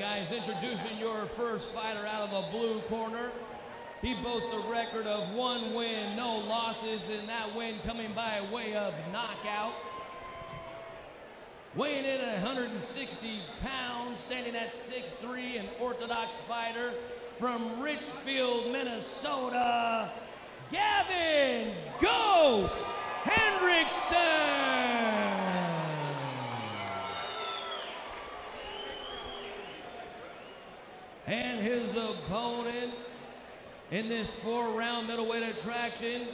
Guys, introducing your first fighter out of the blue corner. He boasts a record of 1 win, no losses, and that win coming by way of knockout. Weighing in at 160 pounds, standing at 6'3", an orthodox fighter from Richfield, Minnesota, Gavin "Ghost" Hendrickson. And his opponent in this 4-round middleweight attraction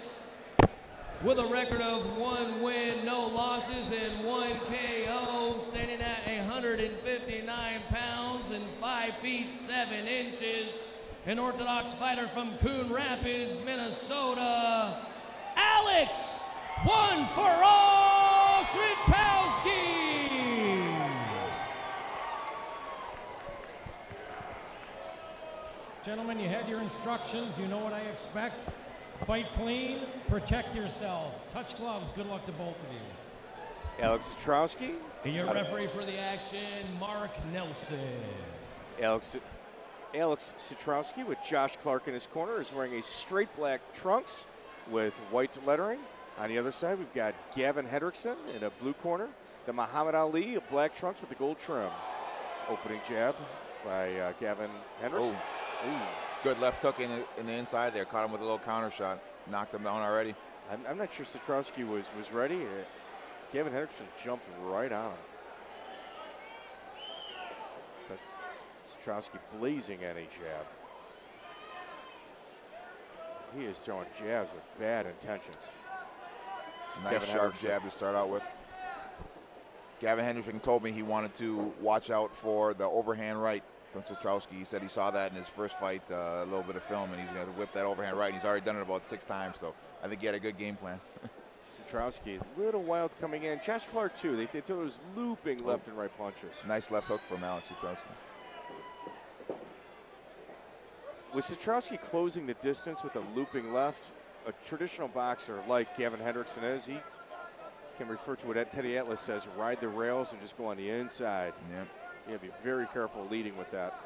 with a record of 1 win, no losses, and 1 KO, standing at 159 pounds and 5 feet 7 inches, an orthodox fighter from Coon Rapids, Minnesota, Alex "One for All" Citrowske. Gentlemen, you had your instructions. You know what I expect. Fight clean, protect yourself. Touch gloves. Good luck to both of you. Alex Citrowske. And your referee for the action, Mark Nelson. Alex Citrowske with Josh Clark in his corner is wearing a straight black trunks with white lettering. On the other side, we've got Gavin Hendrickson in a blue corner. The Muhammad Ali of black trunks with the gold trim. Opening jab by Gavin Hendrickson. Ooh, good left hook in the inside there. Caught him with a little counter shot. Knocked him down already. I'm not sure Citrowske was ready. Gavin Hendrickson jumped right on him. Citrowske blazing any jab. He is throwing jabs with bad intentions. Nice sharp jab to start out with. Gavin Hendrickson told me he wanted to watch out for the overhand right from Citrowske. He said he saw that in his first fight, a little bit of film, and he's going to whip that overhand right. And he's already done it about 6 times, so I think he had a good game plan. Citrowske, a little wild coming in. Josh Clark, too. They thought it was looping left and right punches. Nice left hook from Alex Citrowske. With Citrowske closing the distance with a looping left, a traditional boxer like Gavin Hendrickson is, he can refer to what Teddy Atlas says, ride the rails and just go on the inside. Yeah. You have to be very careful leading with that.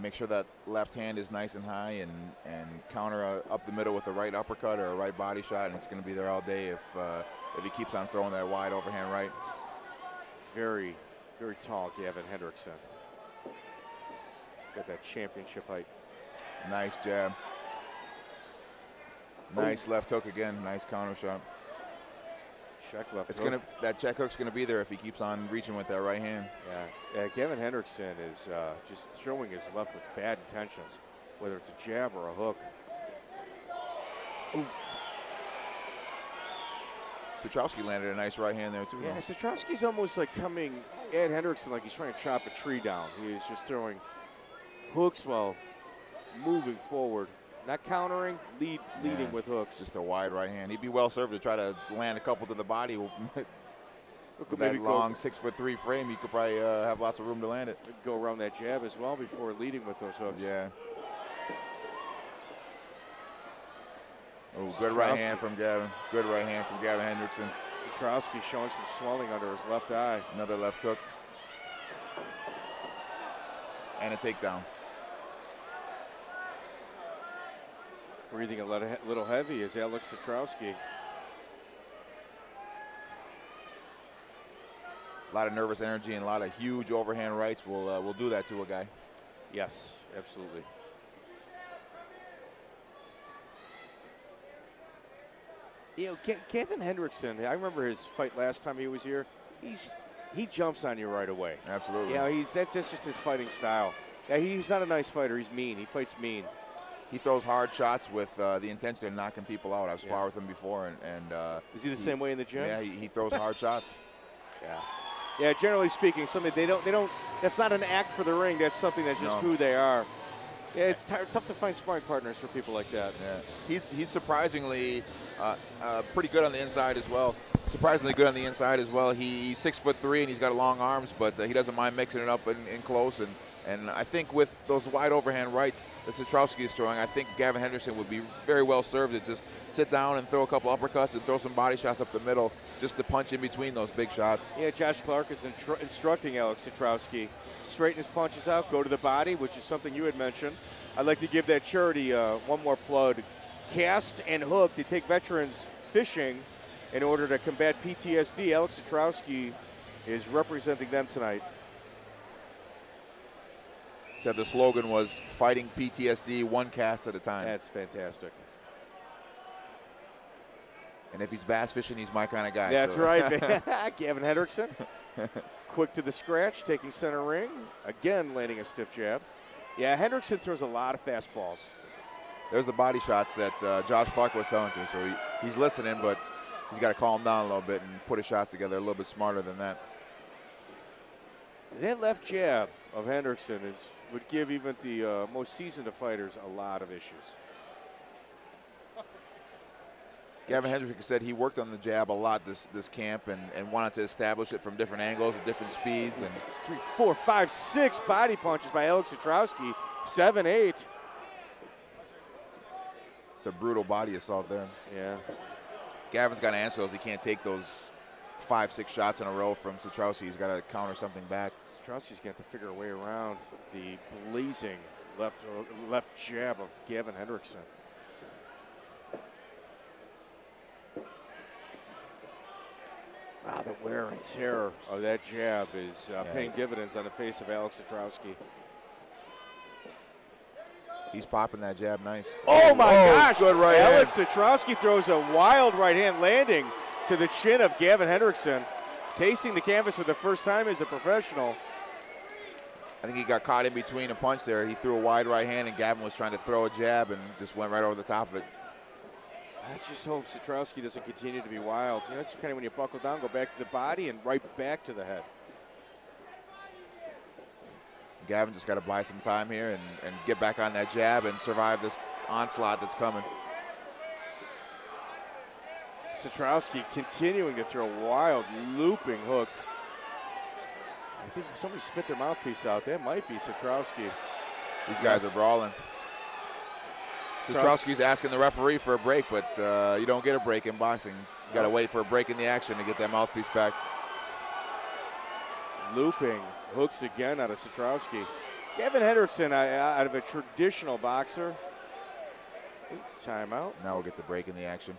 Make sure that left hand is nice and high and counter up the middle with a right uppercut or a right body shot, and it's going to be there all day if he keeps on throwing that wide overhand right. Very, very tall Gavin Hendrickson. Got that championship height. Nice jab. Nice left hook again. Nice counter shot. Check left it's hook. That check hook's gonna be there if he keeps on reaching with that right hand. Yeah, Gavin Hendrickson is just throwing his left with bad intentions, whether it's a jab or a hook. Oof. Citrowske landed a nice right hand there too. Yeah, Citrowske's almost like coming at Hendrickson like he's trying to chop a tree down. He is just throwing hooks while moving forward. Not countering, leading with hooks. Just a wide right hand. He'd be well served to try to land a couple to the body. With that long 6'3" frame, you could probably have lots of room to land it. Go around that jab as well before leading with those hooks. Yeah. Oh, good right hand from Gavin. Good right hand from Gavin Hendrickson. Citrowske showing some swelling under his left eye. Another left hook. And a takedown. Breathing a little heavy is Alex Citrowske. A lot of nervous energy and a lot of huge overhand rights will do that to a guy. Yes, absolutely. You know, Gavin Hendrickson, I remember his fight last time he was here. He jumps on you right away. Absolutely. Yeah, that's just his fighting style. Yeah, he's not a nice fighter. He's mean. He fights mean. He throws hard shots with the intention of knocking people out. I've sparred with him before, and is he the same way in the gym? Yeah, he throws hard shots. Yeah. Generally speaking, something they don't. That's not an act for the ring. That's something that's just who they are. Yeah, it's tough to find sparring partners for people like that. Yeah, he's surprisingly pretty good on the inside as well. surprisingly good on the inside as well. He's 6'3" and he's got long arms, but he doesn't mind mixing it up in close. And I think with those wide overhand rights that Citrowske is throwing, I think Gavin Hendrickson would be very well served to just sit down and throw a couple uppercuts and throw some body shots up the middle just to punch in between those big shots. Yeah, Josh Clark is instructing Alex Citrowske. Straighten his punches out, go to the body, which is something you had mentioned. I'd like to give that charity one more plug. Cast and Hook, they take veterans fishing in order to combat PTSD. Alex Citrowske is representing them tonight. Said the slogan was fighting PTSD one cast at a time. That's fantastic. And if he's bass fishing, he's my kind of guy. That's so. right. Gavin Hendrickson, quick to the scratch, taking center ring. Again, landing a stiff jab. Yeah, Hendrickson throws a lot of fastballs. There's the body shots that Josh Clark was telling to. So he's listening, but he's got to calm down a little bit and put his shots together a little bit smarter than that. That left jab of Hendrickson would give even the most seasoned of fighters a lot of issues. Gavin Hendrickson said he worked on the jab a lot this camp and wanted to establish it from different angles at different speeds. And 3, 4, 5, 6 body punches by Alex Citrowske. 7, 8. It's a brutal body assault there. Yeah. Gavin's got to answer those. He can't take those 5, 6 shots in a row from Citrowske. He's got to counter something back. Citrowske's got to figure a way around the blazing left jab of Gavin Hendrickson. The wear and tear of that jab is paying dividends on the face of Alex Citrowske. He's popping that jab nice. Oh my gosh! Good right Alex hand. Citrowske throws a wild right hand landing to the chin of Gavin Hendrickson. Tasting the canvas for the first time as a professional. I think he got caught in between a punch there. He threw a wide right hand and Gavin was trying to throw a jab and just went right over the top of it. Let's just hope Citrowske doesn't continue to be wild. You know, that's kind of when you buckle down, go back to the body and right back to the head. Gavin just got to buy some time here and get back on that jab and survive this onslaught that's coming. Citrowske continuing to throw wild looping hooks. I think if somebody spit their mouthpiece out, that might be Citrowske. These guys are brawling. Citrowske's asking the referee for a break, but you don't get a break in boxing. You got to wait for a break in the action to get that mouthpiece back. Looping hooks again out of Citrowske. Gavin Hendrickson, out of a traditional boxer. Timeout. Now we'll get the break in the action.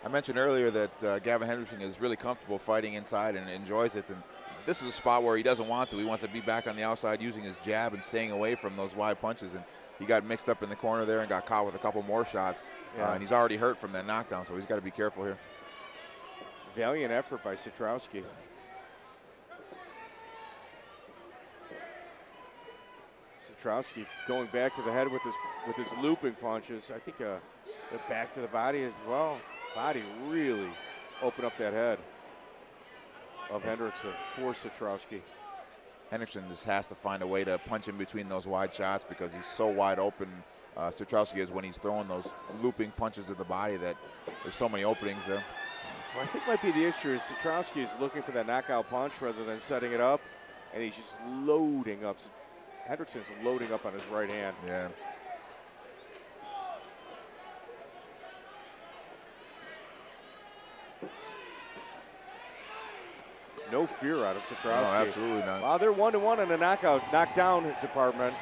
I mentioned earlier that Gavin Hendrickson is really comfortable fighting inside and enjoys it. And this is a spot where he doesn't want to. He wants to be back on the outside using his jab and staying away from those wide punches. And he got mixed up in the corner there and got caught with a couple more shots. Yeah. And he's already hurt from that knockdown, so he's got to be careful here. Valiant effort by Citrowske. Citrowske going back to the head with his looping punches. I think back to the body as well. Body really opened up that head of Hendrickson for Citrowske. Hendrickson just has to find a way to punch in between those wide shots because he's so wide open. Citrowske is when he's throwing those looping punches to the body that there's so many openings there. What I think might be the issue is Citrowske is looking for that knockout punch rather than setting it up, and he's just loading up. Hendrickson's loading up on his right hand. Yeah. No fear out of Citrowske. No, absolutely not. Wow, they're 1-1 in the knockdown department.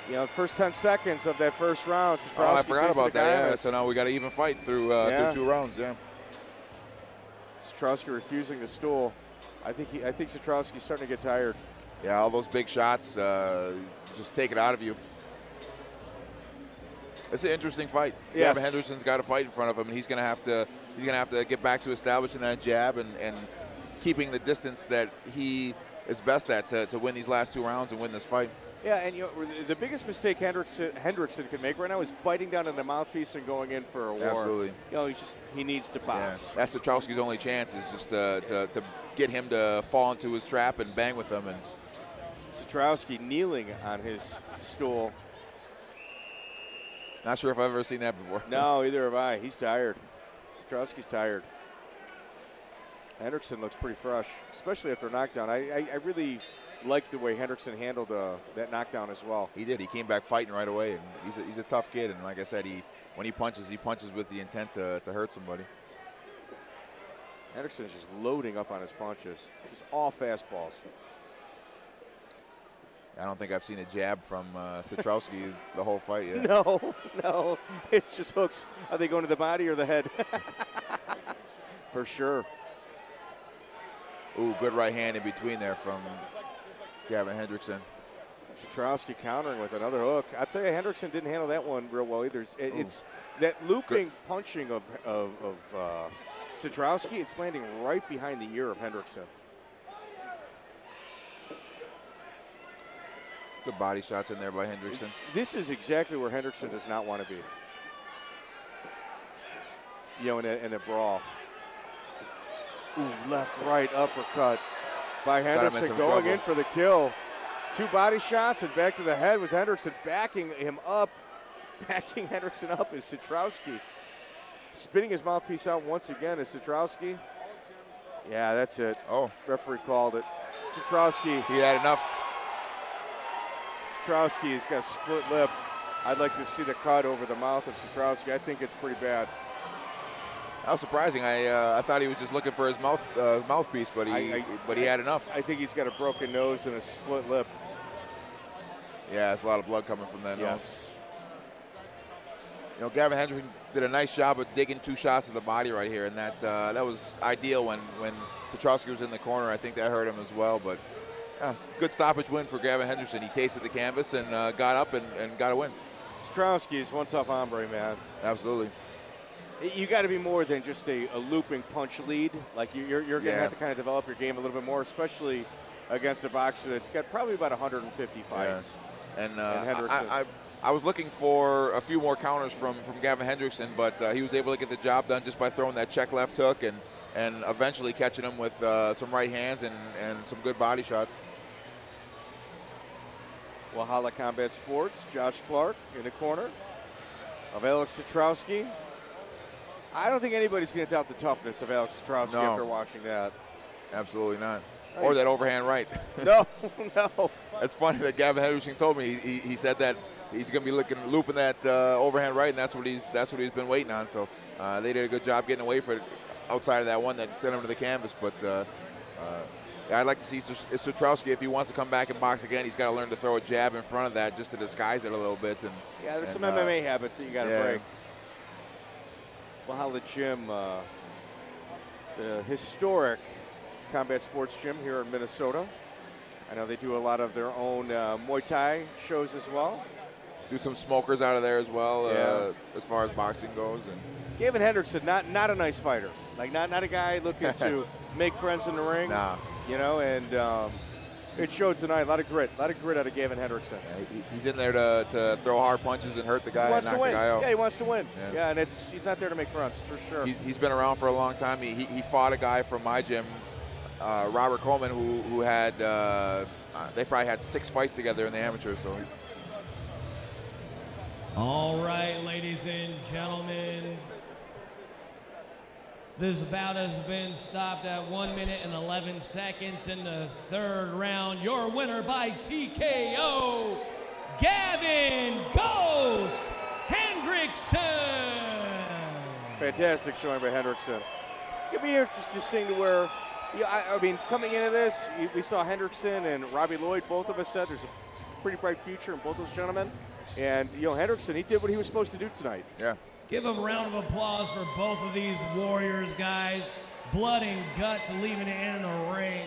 You know, first 10 seconds of that first round, Citrowske. I forgot about that. Yeah. So now we got to even fight through 2 rounds. Yeah. Citrowske refusing the stool. I think Citrowske's starting to get tired. Yeah, all those big shots just take it out of you. It's an interesting fight. Yes. Gavin Hendrickson's got a fight in front of him, and he's gonna have to get back to establishing that jab and keeping the distance that he is best at to win these last 2 rounds and win this fight. Yeah, and you know, the biggest mistake Hendrickson can make right now is biting down on the mouthpiece and going in for a war. Absolutely. You know, he needs to box. Yeah. That's Citrowske's only chance is just to get him to fall into his trap and bang with him. And Citrowske kneeling on his stool. Not sure if I've ever seen that before. No, either have I. He's tired. Citrowske's tired. Hendrickson looks pretty fresh, especially after a knockdown. I really liked the way Hendrickson handled that knockdown as well. He did. He came back fighting right away, and he's a tough kid. And like I said, when he punches with the intent to hurt somebody. Hendrickson's just loading up on his punches. Just all fastballs. I don't think I've seen a jab from Citrowske the whole fight yet. No. It's just hooks. Are they going to the body or the head? For sure. Ooh, good right hand in between there from Gavin Hendrickson. Citrowske countering with another hook. I'd say Hendrickson didn't handle that one real well either. It's that looping punching of Citrowske. It's landing right behind the ear of Hendrickson. Good body shots in there by Hendrickson. This is exactly where Hendrickson does not want to be. You know, in a brawl. Ooh, left, right, uppercut by Hendrickson going in for the kill. 2 body shots and back to the head was Hendrickson backing him up. Backing Hendrickson up is Citrowske. Spinning his mouthpiece out once again is Citrowske. Yeah, that's it. Oh. Referee called it. Citrowske. He had enough. Citrowske has got a split lip. I'd like to see the cut over the mouth of Citrowske. I think it's pretty bad. That was surprising. I thought he was just looking for his mouthpiece, but he had enough. I think he's got a broken nose and a split lip. Yeah, there's a lot of blood coming from that nose. Yes. You know, Gavin Hendrickson did a nice job of digging 2 shots to the body right here, and that was ideal when Citrowske was in the corner. I think that hurt him as well, but good stoppage win for Gavin Hendrickson. He tasted the canvas and got up and got a win. Citrowske is one tough hombre, man. Absolutely. You got to be more than just a looping punch lead. Like you're going to have to kind of develop your game a little bit more, especially against a boxer that's got probably about 150 fights. Yeah. And I was looking for a few more counters from Gavin Hendrickson, but he was able to get the job done just by throwing that check left hook and eventually catching him with some right hands and some good body shots. Walhalla Combat Sports, Josh Clark in the corner of Alex Citrowske. I don't think anybody's going to doubt the toughness of Alex Citrowske after watching that. Absolutely not. Or that overhand right. No. It's funny that Gavin Hendrickson told me he said that he's going to be looping that overhand right, and that's what he's been waiting on. So they did a good job getting away for it outside of that one that sent him to the canvas. But I'd like to see Citrowske, if he wants to come back and box again, he's got to learn to throw a jab in front of that just to disguise it a little bit. Yeah, there's some MMA habits that you got to break. Walhalla Gym, the historic combat sports gym here in Minnesota. I know they do a lot of their own Muay Thai shows as well. Do some smokers out of there as well, as far as boxing goes. And Gavin Hendrickson, not a nice fighter. Like not a guy looking to make friends in the ring. Nah. You know, and it showed tonight. A lot of grit out of Gavin Hendrickson. Yeah, he's in there to throw hard punches and hurt the guy and knock the guy out. Yeah, he wants to win. Yeah, and he's not there to make friends, for sure. He's been around for a long time. He fought a guy from my gym, Robert Coleman, who had they probably had 6 fights together in the amateur. So. All right, ladies and gentlemen. This bout has been stopped at 1 minute and 11 seconds in the 3rd round. Your winner by TKO, Gavin "Ghost" Hendrickson. Fantastic showing by Hendrickson. It's going to be interesting seeing to where, I mean, coming into this, we saw Hendrickson and Robbie Lloyd, both of us said there's a pretty bright future in both those gentlemen. And, Hendrickson, he did what he was supposed to do tonight. Yeah. Give a round of applause for both of these warriors, guys. Blood and guts leaving it in the ring.